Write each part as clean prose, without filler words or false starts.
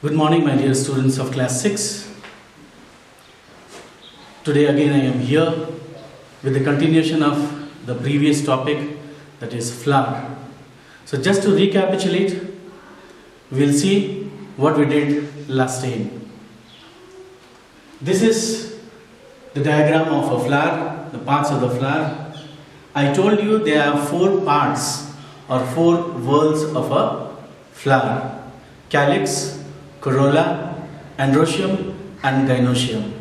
Good morning, my dear students of class 6. Today again I am here with the continuation of the previous topic, that is flower. So just to recapitulate, we'll see what we did last time. This is the diagram of a flower, the parts of the flower. I told you there are 4 parts or 4 whorls of a flower: calyx, Corolla, Androshim and Gynoecium.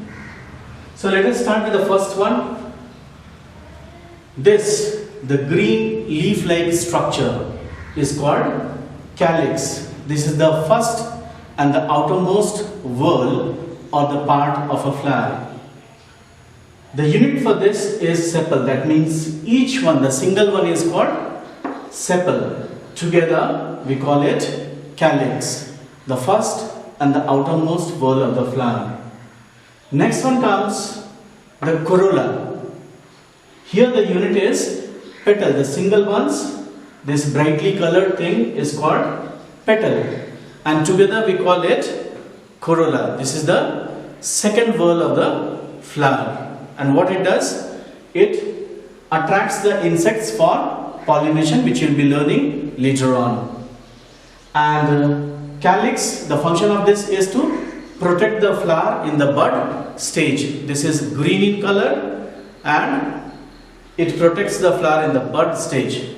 So let us start with the first one. This, the green leaf-like structure, is called calyx. This is the first and the outermost whorl or the part of a flower. The unit for this is sepal. That means each one, the single one, is called sepal. Together we call it calyx, the first and the outermost whorl of the flower. Next one comes the corolla. Here the unit is petal, the single ones. This brightly colored thing is called petal, and together we call it corolla. This is the second whorl of the flower, and what it does, it attracts the insects for pollination, which you'll be learning later on. And calyx, the function of this is to protect the flower in the bud stage. This is green in color and it protects the flower in the bud stage.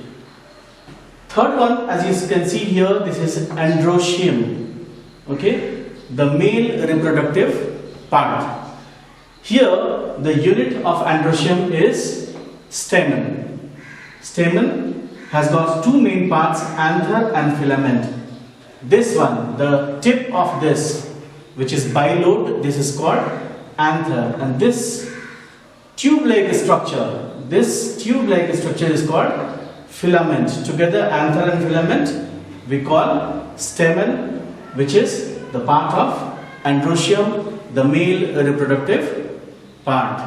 Third one, as you can see here, this is Androshim. Okay, the male reproductive part. Here the unit of Androshim is stamen. Stamen has got 2 main parts, anther and filament. This one, the tip of this, which is bilobed, this is called anther, and this tube-like structure, is called filament. Together, anther and filament, we call stamen, which is the part of Androshim, the male reproductive part.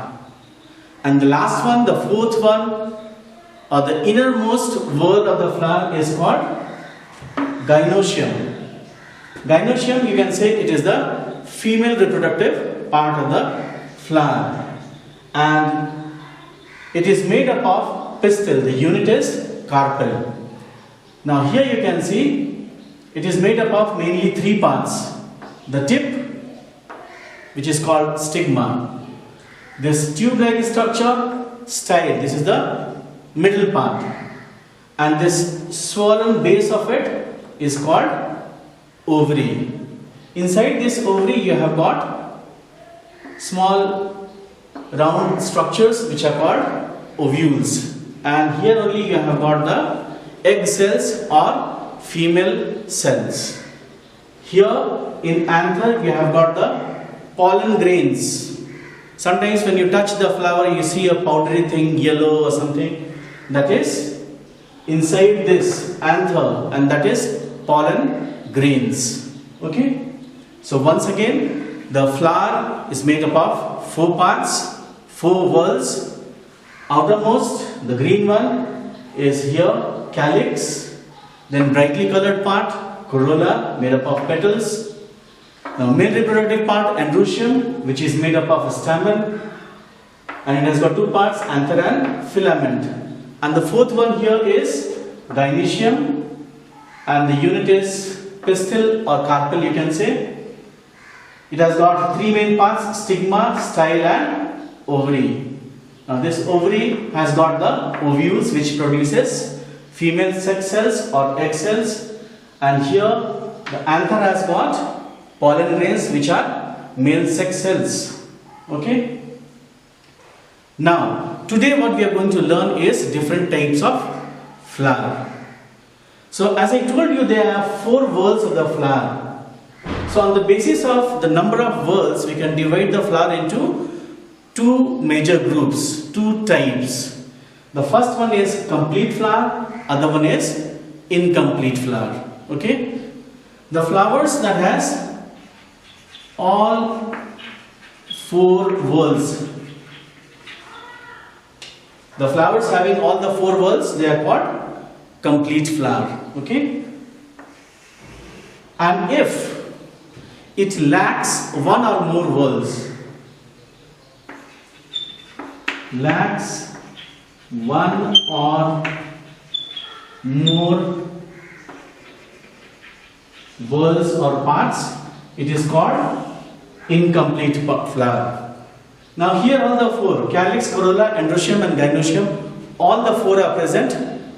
And the last one, the fourth one, or the innermost whorl of the flower, is called Gynoecium. Gynoecium, you can say it is the female reproductive part of the flower, and it is made up of pistil. The unit is carpel. Now here you can see it is made up of mainly 3 parts. The tip, which is called stigma. This tube-like structure, style, this is the middle part, and this swollen base of it is called ovary. Inside this ovary you have got small round structures which are called ovules, and here only you have got the egg cells or female cells. Here in anther you have got the pollen grains. Sometimes when you touch the flower you see a powdery thing, yellow or something, that is inside this anther, and that is pollen grains. Okay, so once again the flower is made up of 4 parts, 4 whorls. Outermost, the green one, is here calyx. Then brightly colored part, corolla, made up of petals. Now male reproductive part, Androshim, which is made up of a stamen, and it has got 2 parts, anther and filament. And the fourth one here is Gynoecium, and the unit is pistil or carpel, you can say. It has got 3 main parts: stigma, style and ovary. Now this ovary has got the ovules, which produces female sex cells or egg cells, and here the anther has got pollen grains, which are male sex cells. Okay. Now today what we are going to learn is different types of flower. So as I told you, there are 4 whorls of the flower. So on the basis of the number of whorls, we can divide the flower into 2 major groups, 2 types. The first one is complete flower, other one is incomplete flower. Okay, the flowers that has all 4 whorls, the flowers having all the 4 whorls, they are called complete flower. Okay, and if it lacks one or more whorls. Lacks one or more whorls or parts, it is called incomplete flower. Now here all the four, Calyx, Corolla, Androshim and Gynoecium, all the four are present,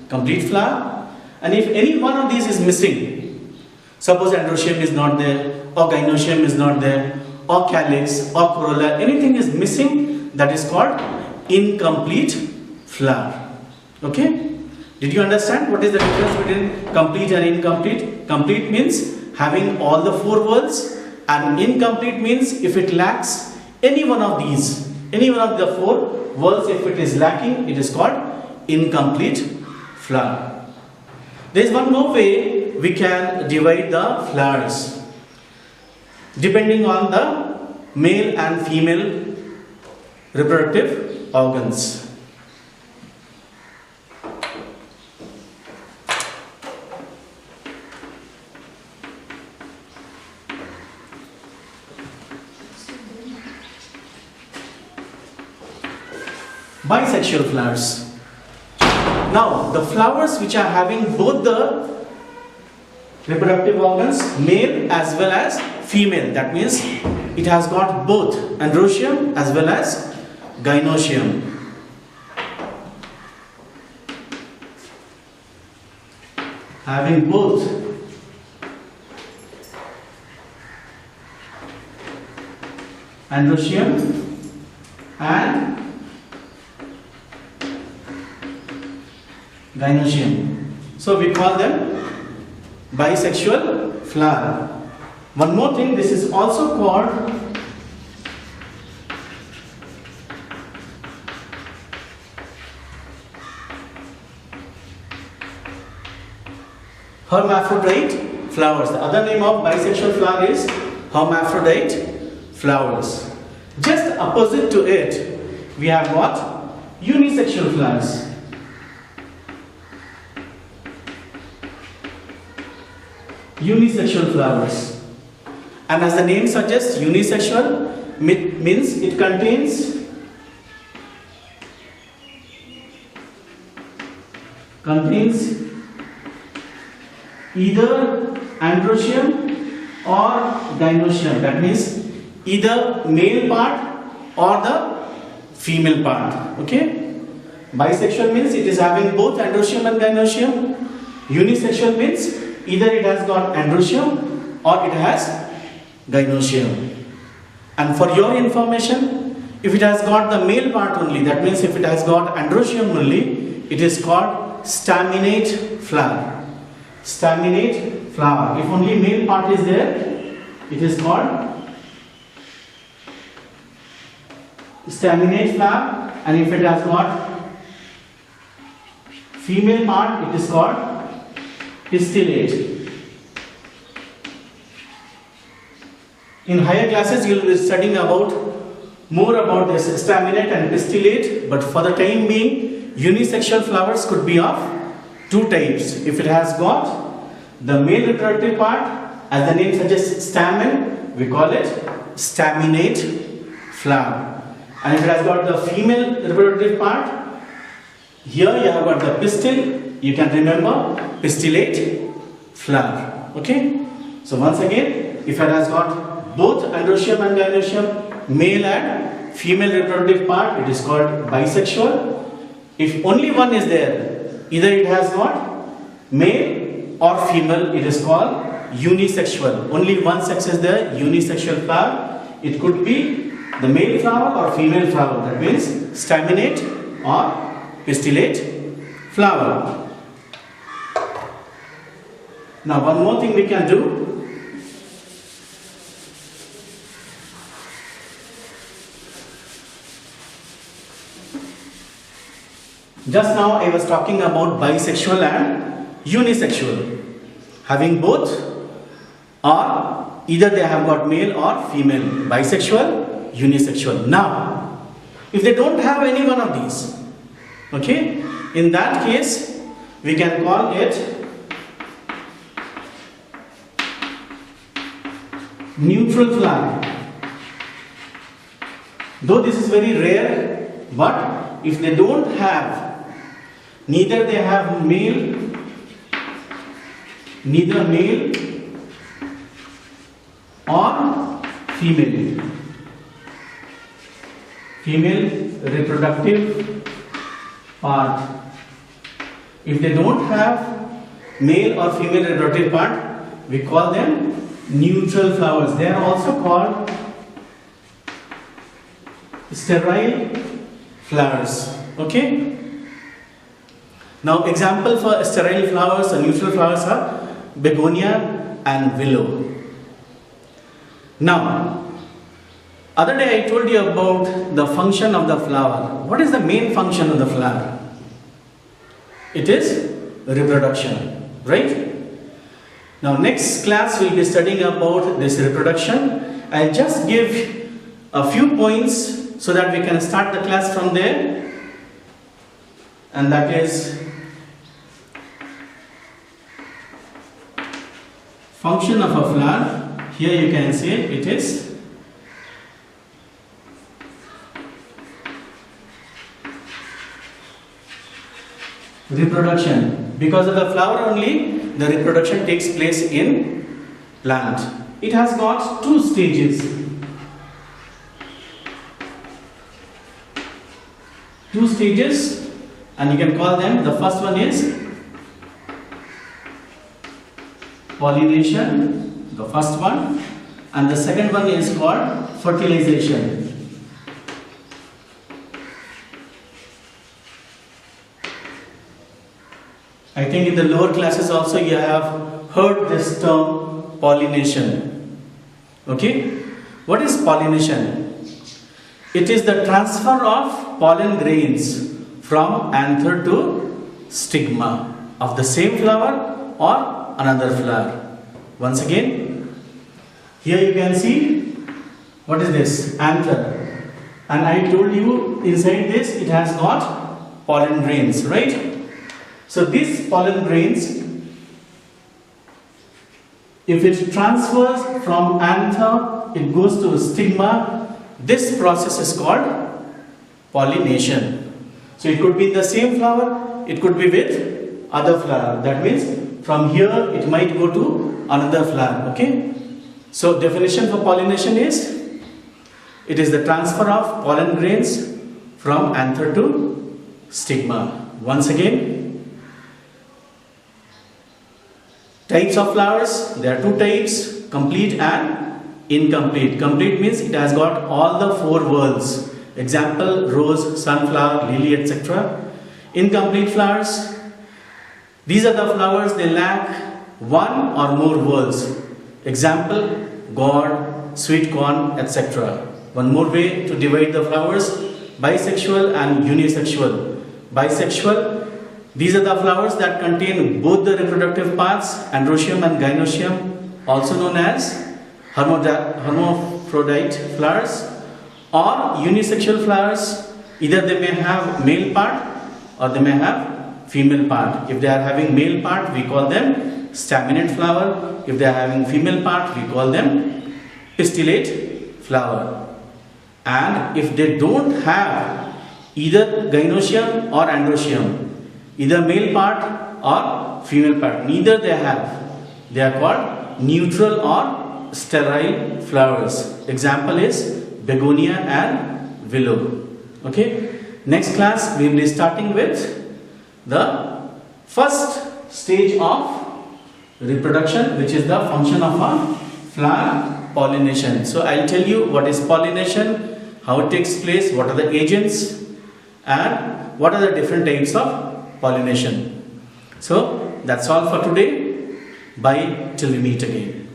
complete flower. And if any one of these is missing, suppose Androshim is not there, or Gynoecium is not there, or Calyx, or Corolla, anything is missing, that is called incomplete flower. Okay? Did you understand what is the difference between complete and incomplete? Complete means having all the four whorls, and incomplete means if it lacks any one of these, any one of the four whorls, if it is lacking, it is called incomplete flower. There is one more way we can divide the flowers depending on the male and female reproductive organs. Bisexual flowers. Now, the flowers which are having both the reproductive organs, male as well as female, that means it has got both Androshim as well as Gynoecium. Having both Androshim and Gynoecium. So we call them bisexual flower. One more thing, this is also called hermaphrodite flowers. The other name of bisexual flower is hermaphrodite flowers. Just opposite to it, we have got unisexual flowers. Unisexual flowers, and as the name suggests, unisexual means it contains either Androshim or Gynoecium. That means either male part or the female part. Okay, bisexual means it is having both Androshim and Gynoecium. Unisexual means either it has got Androshim or it has Gynoecium. And for your information, if it has got the male part only, that means if it has got Androshim only, it is called staminate flower. Staminate flower. If only male part is there, it is called staminate flower, and if it has got female part, it is called pistillate. In higher classes, you will be studying more about this staminate and pistillate, but for the time being, unisexual flowers could be of two types. If it has got the male reproductive part, as the name suggests stamen, we call it staminate flower. And if it has got the female reproductive part, here you have got the pistil, you can remember pistillate flower. Okay? So once again, if it has got both Androshim and Gynoecium, male and female reproductive part, it is called bisexual. If only one is there, either it has got male or female, it is called unisexual. Only one sex is there, unisexual flower. It could be the male flower or female flower, that means staminate or pistillate flower. Now one more thing we can do. Just now I was talking about bisexual and unisexual. Having both, or either they have got male or female. Bisexual, unisexual. Now, if they don't have any one of these, okay, in that case we can call it neutral flower. Though this is very rare, but if they don't have, neither male or female reproductive part. If they don't have male or female reproductive part, we call them neutral flowers. They are also called sterile flowers. Okay. Now, example for sterile flowers or neutral flowers are begonia and willow. Now, other day I told you about the function of the flower. What is the main function of the flower? It is reproduction, right? Now, next class we will be studying about this reproduction. I'll just give a few points so that we can start the class from there. And that is function of a flower. Here you can say it is reproduction. Because of the flower only, the reproduction takes place in plant. It has got two stages. And you can call them, the first one is pollination, the first one, and the second one is called fertilization. I think in the lower classes also you have heard this term pollination. Okay? What is pollination? It is the transfer of pollen grains from anther to stigma of the same flower or another flower. Once again, here you can see, what is this? Anther. And I told you inside this it has got pollen grains, right? So these pollen grains, if it transfers from anther, it goes to stigma. This process is called pollination. So it could be in the same flower, it could be with other flower. That means from here it might go to another flower. Okay. So definition for pollination is, it is the transfer of pollen grains from anther to stigma. Once again, types of flowers, there are two types, complete and incomplete. Complete means it has got all the four whorls. Example, rose, sunflower, lily, etc. Incomplete flowers, these are the flowers, they lack one or more whorls. Example, gourd, sweet corn, etc. One more way to divide the flowers, bisexual and unisexual. Bisexual, these are the flowers that contain both the reproductive parts, androshim and gynoecium, also known as hermaphrodite flowers. Or unisexual flowers, either they may have male part or they may have female part. If they are having male part, we call them staminate flower. If they are having female part, we call them pistillate flower. And if they don't have either gynoecium or androshim, either male part or female part, neither they have, they are called neutral or sterile flowers. Example is begonia and willow. Okay. Next class we will be starting with the first stage of reproduction, which is the function of a flower, pollination. So I will tell you what is pollination, how it takes place, what are the agents, and what are the different types of pollination. So that's all for today. Bye till we meet again.